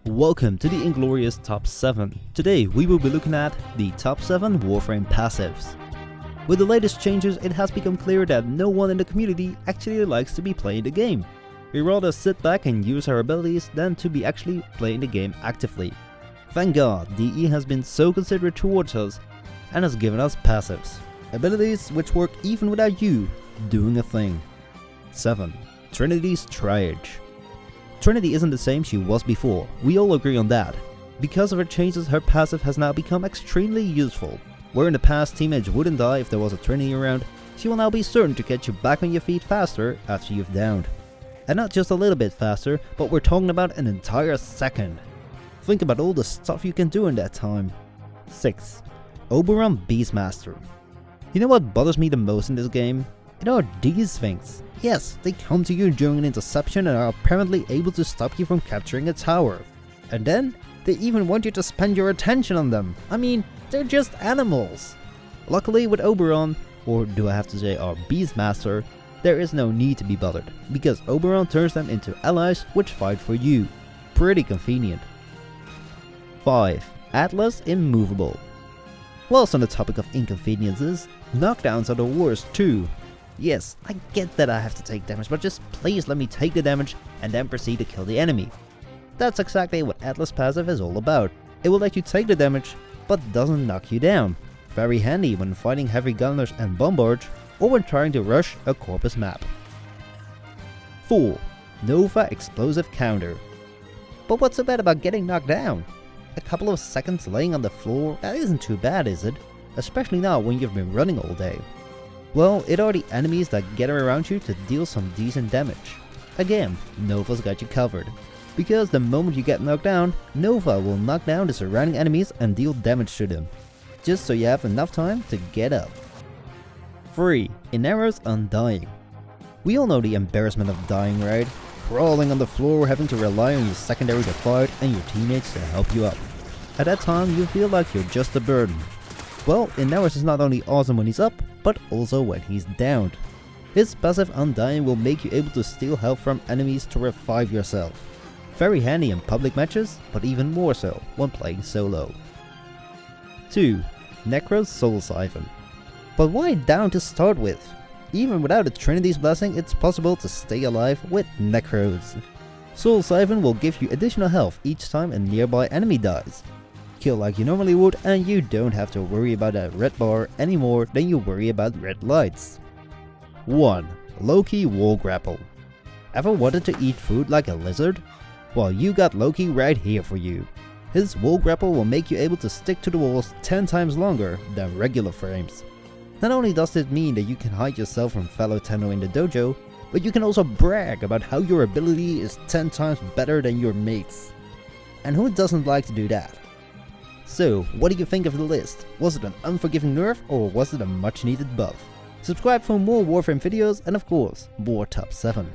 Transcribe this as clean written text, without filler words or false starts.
Welcome to the inglorious Top 7. Today we will be looking at the Top 7 Warframe Passives. With the latest changes, it has become clear that no one in the community actually likes to be playing the game. We rather sit back and use our abilities than to be actually playing the game actively. Thank God, DE has been so considerate towards us and has given us passives. Abilities which work even without you doing a thing. 7. Trinity Stretch. Trinity isn't the same she was before, we all agree on that. Because of her changes, her passive has now become extremely useful. Where in the past teammates wouldn't die if there was a Trinity around, she will now be certain to get you back on your feet faster after you've downed. And not just a little bit faster, but we're talking about an entire second. Think about all the stuff you can do in that time. 6. Brumbies Master. You know what bothers me the most in this game? It are these things. Yes, they come to you during an interception and are apparently able to stop you from capturing a tower. And then, they even want you to spend your attention on them. I mean, they're just animals. Luckily with Oberon, or do I have to say our Beast Master, there is no need to be bothered, because Oberon turns them into allies which fight for you. Pretty convenient. 5. Atlas Immovable. Whilst on the topic of inconveniences, knockdowns are the worst too. Yes, I get that I have to take damage, but just please let me take the damage and then proceed to kill the enemy. That's exactly what Atlas passive is all about. It will let you take the damage, but doesn't knock you down. Very handy when fighting heavy gunners and bombards, or when trying to rush a corpus map. 4. Nova Explosive Counter. But what's so bad about getting knocked down? A couple of seconds laying on the floor, that isn't too bad, is it? Especially now when you've been running all day. Well, it are the enemies that gather around you to deal some decent damage. Again, Nova's got you covered. Because the moment you get knocked down, Nova will knock down the surrounding enemies and deal damage to them. Just so you have enough time to get up. 3. Inero's Undying. We all know the embarrassment of dying, right? Crawling on the floor, having to rely on your secondary to fight and your teammates to help you up. At that time, you feel like you're just a burden. Well, Ineros is not only awesome when he's up, but also when he's downed. His passive Undying will make you able to steal health from enemies to revive yourself. Very handy in public matches, but even more so when playing solo. 2. Necros Souls. But why down to start with? Even without a Trinity's blessing, it's possible to stay alive with Necros. Soul Siphon will give you additional health each time a nearby enemy dies. Kill like you normally would, and you don't have to worry about that red bar any more than you worry about red lights. 1. Loki War Grapple. Ever wanted to eat food like a lizard? Well, you got Loki right here for you. His War Grapple will make you able to stick to the walls 10 times longer than regular frames. Not only does it mean that you can hide yourself from fellow Tenno in the dojo, but you can also brag about how your ability is 10 times better than your mates. And who doesn't like to do that? So, what do you think of the list? Was it an unforgiving nerf, or was it a much needed buff? Subscribe for more Warframe videos and of course, more Top 7.